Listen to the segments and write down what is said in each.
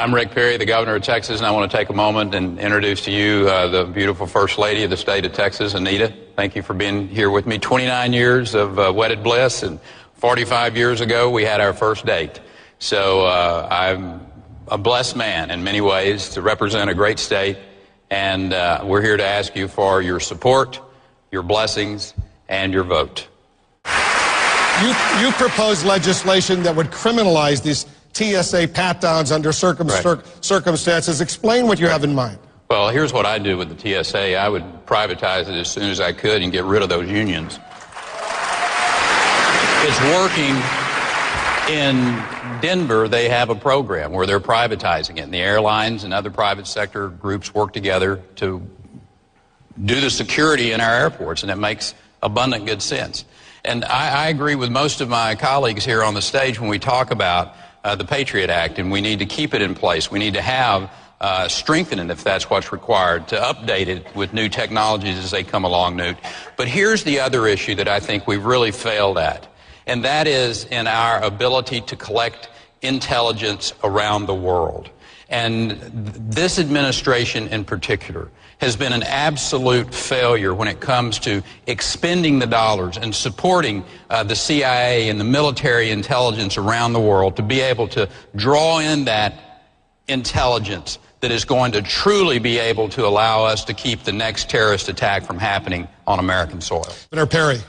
I'm Rick Perry, the governor of Texas, and I want to take a moment and introduce to you the beautiful First Lady of the state of Texas, Anita. Thank you for being here with me. 29 years of wedded bliss, and 45 years ago we had our first date. So I'm a blessed man in many ways to represent a great state, and we're here to ask you for your support, your blessings, and your vote. You proposed legislation that would criminalize these TSA pat-downs under circumstances. Explain what you have in mind. Well, here's what I'd do with the TSA. I would privatize it as soon as I could and get rid of those unions. It's working. In Denver, they have a program where they're privatizing it, and the airlines and other private sector groups work together to do the security in our airports, and it makes abundant good sense. And I agree with most of my colleagues here on the stage when we talk about the Patriot Act, and we need to keep it in place. We need to have strengthen it if that's what's required, to update it with new technologies as they come along, Newt. But here's the other issue that I think we've really failed at, and that is in our ability to collect intelligence around the world. And this administration in particular has been an absolute failure when it comes to expending the dollars and supporting the CIA and the military intelligence around the world to be able to draw in that intelligence that is going to truly be able to allow us to keep the next terrorist attack from happening on American soil. Senator Perry.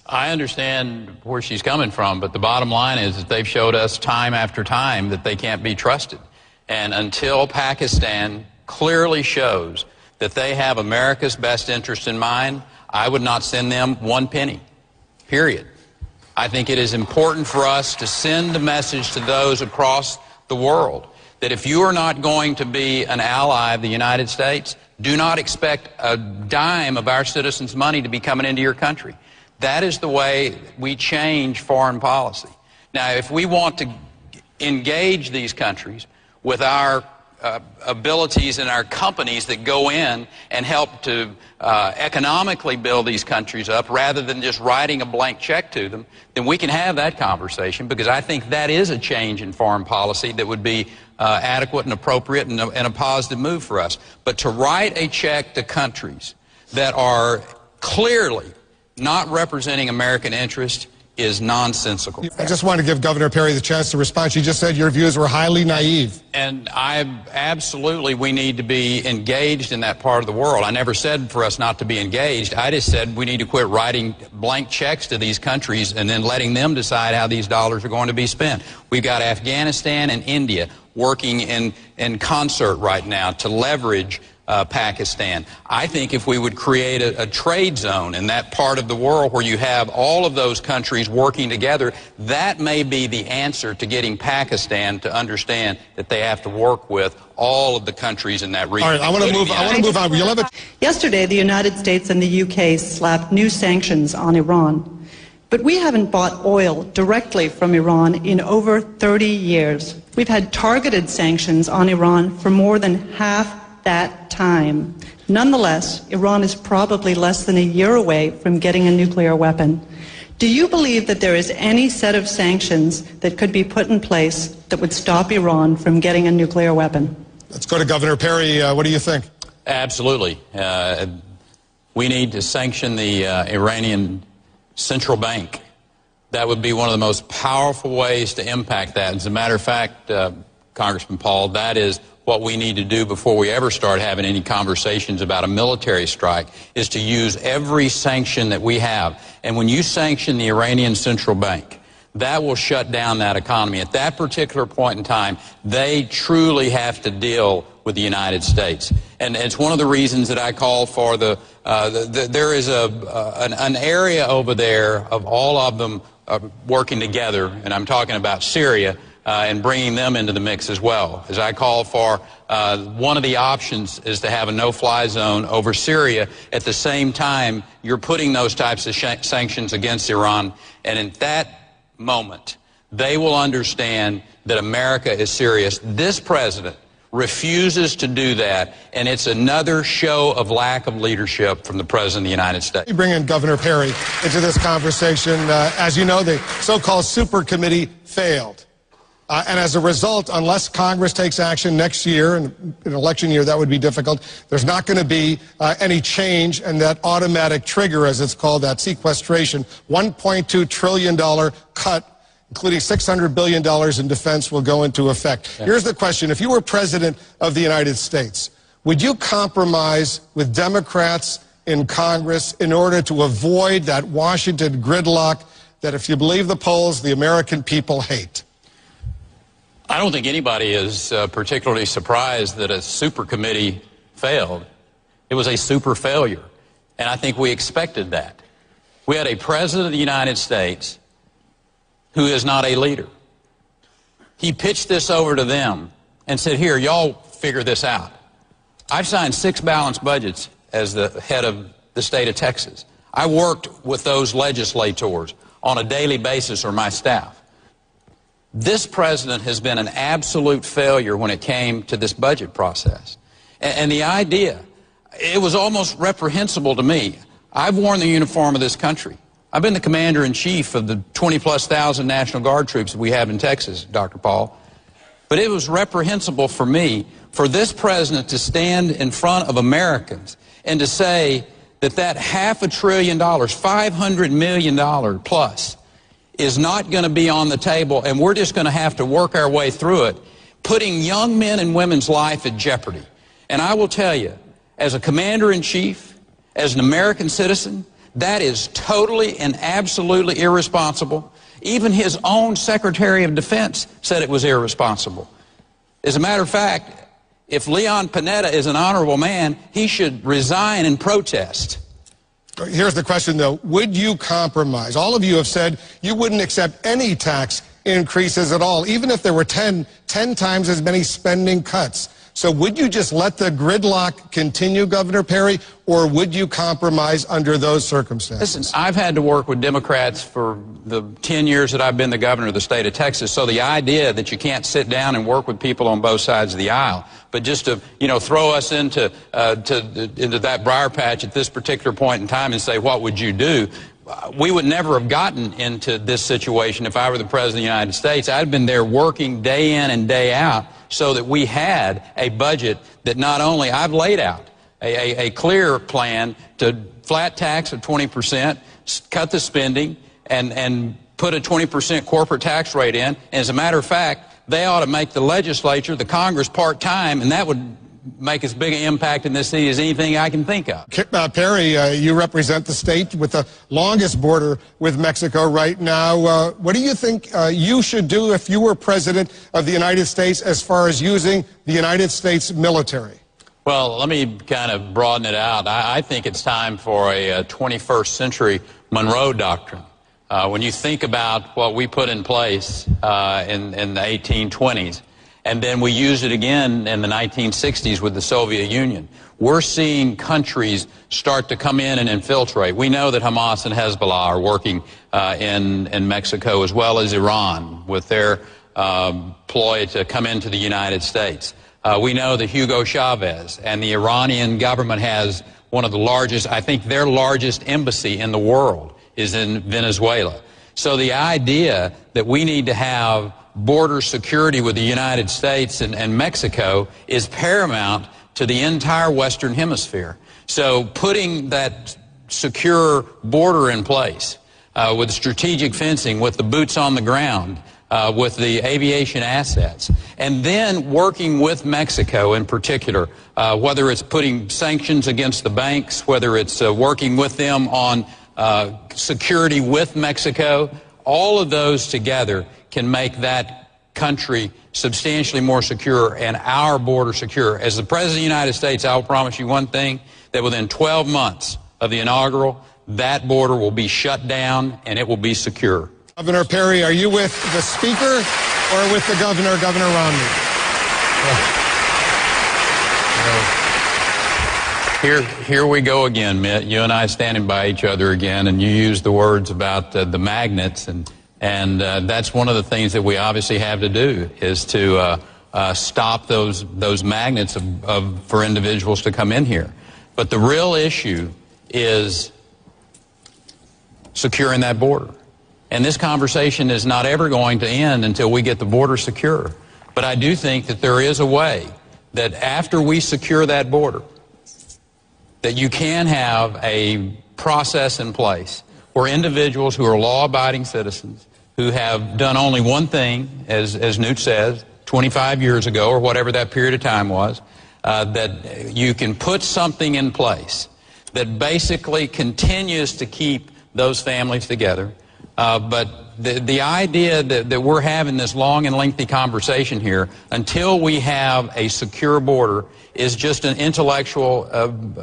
I understand where she's coming from, but the bottom line is that they've showed us time after time that they can't be trusted. And until Pakistan clearly shows that they have America's best interest in mind, I would not send them one penny, period. I think it is important for us to send a message to those across the world that if you are not going to be an ally of the United States, do not expect a dime of our citizens' money to be coming into your country. That is the way we change foreign policy. Now, if we want to engage these countries with our abilities and our companies that go in and help to economically build these countries up rather than just writing a blank check to them, then we can have that conversation, because I think that is a change in foreign policy that would be adequate and appropriate and a positive move for us. But to write a check to countries that are clearly not representing American interest is nonsensical. I just want to give Governor Perry the chance to respond. She just said your views were highly naive. And we need to be engaged in that part of the world. I never said for us not to be engaged. I just said we need to quit writing blank checks to these countries and then letting them decide how these dollars are going to be spent. We've got Afghanistan and India working in concert right now to leverage Pakistan. I think if we would create a trade zone in that part of the world where you have all of those countries working together, that may be the answer to getting Pakistan to understand that they have to work with all of the countries in that region. All right, I want to move on. Yesterday, the United States and the UK slapped new sanctions on Iran. But we haven't bought oil directly from Iran in over 30 years. We've had targeted sanctions on Iran for more than half that time. Nonetheless, Iran is probably less than a year away from getting a nuclear weapon. Do you believe that there is any set of sanctions that could be put in place that would stop Iran from getting a nuclear weapon? Let's go to Governor Perry. What do you think? Absolutely. We need to sanction the Iranian central bank. That would be one of the most powerful ways to impact that. As a matter of fact, Congressman Paul, that is what we need to do before we ever start having any conversations about a military strike, is to use every sanction that we have. And when you sanction the Iranian central bank, that will shut down that economy. At that particular point in time, they truly have to deal with the United States. And it's one of the reasons that I call for there is an area over there of all of them working together, and I'm talking about Syria, and bringing them into the mix as well. As I call for, one of the options is to have a no-fly zone over Syria. At the same time, you're putting those types of sanctions against Iran, and in that moment, they will understand that America is serious. This president refuses to do that, and it's another show of lack of leadership from the President of the United States. We bring in Governor Perry into this conversation. As you know, the so-called super committee failed. And as a result, unless Congress takes action next year, and an election year that would be difficult, there's not going to be any change, and that automatic trigger, as it's called, that sequestration, $1.2 trillion cut, including $600 billion in defense, will go into effect. Here's the question. If you were president of the United States, would you compromise with Democrats in Congress in order to avoid that Washington gridlock that, if you believe the polls, the American people hate? I don't think anybody is particularly surprised that a super committee failed. It was a super failure, and I think we expected that. We had a president of the United States who is not a leader. He pitched this over to them and said, here, y'all figure this out. I've signed 6 balanced budgets as the head of the state of Texas. I worked with those legislators on a daily basis, or my staff. This president has been an absolute failure when it came to this budget process. And the idea, it was almost reprehensible to me. I've worn the uniform of this country. I've been the commander-in-chief of the 20-plus thousand National Guard troops that we have in Texas, Dr. Paul. But it was reprehensible for me, for this president to stand in front of Americans and to say that $500 billion, $500 million plus, is not going to be on the table, and we're just going to have to work our way through it, putting young men and women's life at jeopardy. And I will tell you, as a commander-in-chief, as an American citizen, that is totally and absolutely irresponsible. Even his own Secretary of Defense said it was irresponsible. As a matter of fact, if Leon Panetta is an honorable man, he should resign and protest. Here's the question, though. Would you compromise? All of you have said you wouldn't accept any tax increases at all, even if there were 10 times as many spending cuts. So would you just let the gridlock continue, Governor Perry, or would you compromise under those circumstances? Listen, I've had to work with Democrats for the 10 years that I've been the governor of the state of Texas, so the idea that you can't sit down and work with people on both sides of the aisle, but just to, throw us into that briar patch at this particular point in time and say, what would you do? We would never have gotten into this situation if I were the President of the United States. I'd been there working day in and day out so that we had a budget that not only I've laid out a clear plan to flat tax of 20%, cut the spending, and put a 20% corporate tax rate in. And as a matter of fact, they ought to make the legislature, the Congress, part-time, and that would make as big an impact in this city as anything I can think of. Perry, you represent the state with the longest border with Mexico right now. What do you think you should do if you were president of the United States as far as using the United States military? Well, let me kind of broaden it out. I think it's time for a 21st century Monroe Doctrine. When you think about what we put in place in the 1820s, and then we used it again in the 1960s with the Soviet Union. We're seeing countries start to come in and infiltrate. We know that Hamas and Hezbollah are working in Mexico, as well as Iran, with their ploy to come into the United States. We know that Hugo Chavez and the Iranian government has one of the largest, I think their largest embassy in the world is in Venezuela. So the idea that we need to have border security with the United States and Mexico is paramount to the entire Western Hemisphere. So putting that secure border in place with strategic fencing, with the boots on the ground, with the aviation assets, and then working with Mexico in particular, whether it's putting sanctions against the banks, whether it's working with them on security with Mexico, all of those together can make that country substantially more secure and our border secure. As the President of the United States, I'll promise you one thing, that within 12 months of the inaugural, that border will be shut down and it will be secure. Governor Perry, are you with the Speaker or with the Governor, Governor Romney? Here we go again, Mitt. You and I standing by each other again, and you used the words about the magnets, and that's one of the things that we obviously have to do is to stop those magnets for individuals to come in here. But the real issue is securing that border. And this conversation is not ever going to end until we get the border secure. But I do think that there is a way that after we secure that border, that you can have a process in place where individuals who are law-abiding citizens, who have done only one thing, as Newt says, 25 years ago or whatever that period of time was, that you can put something in place that basically continues to keep those families together. But the idea that we're having this long and lengthy conversation here until we have a secure border is just an intellectual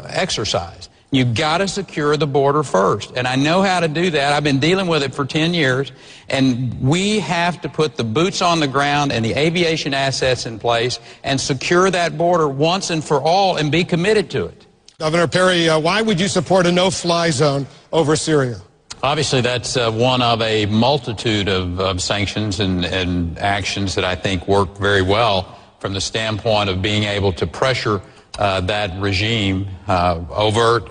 exercise. You've got to secure the border first. And I know how to do that. I've been dealing with it for 10 years. And we have to put the boots on the ground and the aviation assets in place and secure that border once and for all and be committed to it. Governor Perry, why would you support a no-fly zone over Syria? Obviously, that's one of a multitude of sanctions and actions that I think work very well from the standpoint of being able to pressure that regime, overt,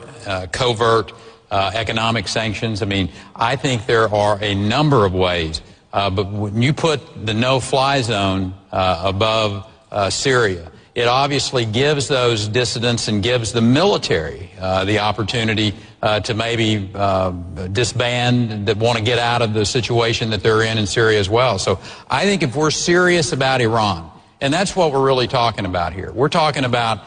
covert, economic sanctions. I mean, I think there are a number of ways, but when you put the no-fly zone above Syria, it obviously gives those dissidents and gives the military the opportunity to maybe disband, that want to get out of the situation that they're in Syria as well. So I think if we're serious about Iran, and that's what we're really talking about here, we're talking about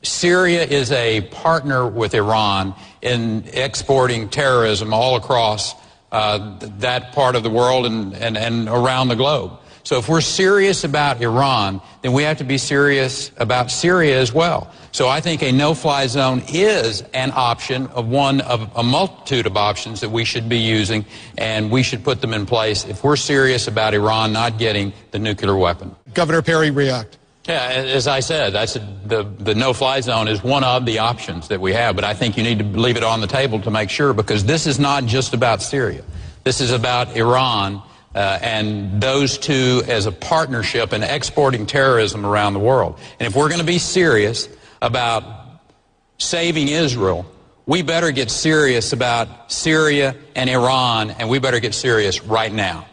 Syria is a partner with Iran in exporting terrorism all across that part of the world and around the globe. So if we're serious about Iran, then we have to be serious about Syria as well. So I think a no-fly zone is an option of one of a multitude of options that we should be using, and we should put them in place if we're serious about Iran not getting the nuclear weapon. Governor Perry, react. Yeah, as I said, the no-fly zone is one of the options that we have, but I think you need to leave it on the table to make sure, because this is not just about Syria. This is about Iran and those two as a partnership in exporting terrorism around the world. And if we're going to be serious about saving Israel, we better get serious about Syria and Iran, and we better get serious right now.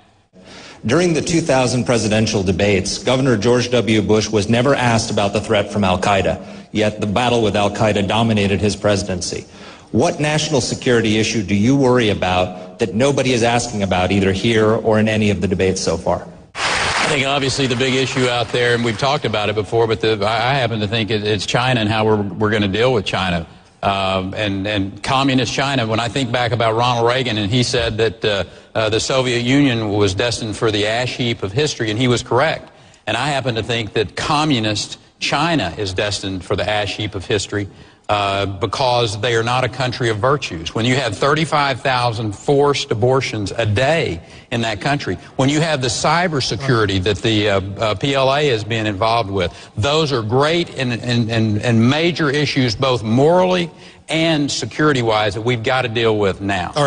During the 2000 presidential debates, Governor George W. Bush was never asked about the threat from al-Qaeda, yet the battle with al-Qaeda dominated his presidency. What national security issue do you worry about that nobody is asking about either here or in any of the debates so far? I think obviously the big issue out there, and we've talked about it before, but I happen to think it's China and how we're going to deal with China. And communist China, when I think back about Ronald Reagan, and he said that the Soviet Union was destined for the ash heap of history, and he was correct. And I happen to think that communist China is destined for the ash heap of history because they are not a country of virtues. When you have 35,000 forced abortions a day in that country, when you have the cybersecurity that the PLA has been involved with, those are great and major issues, both morally and security-wise, that we've got to deal with now. All right.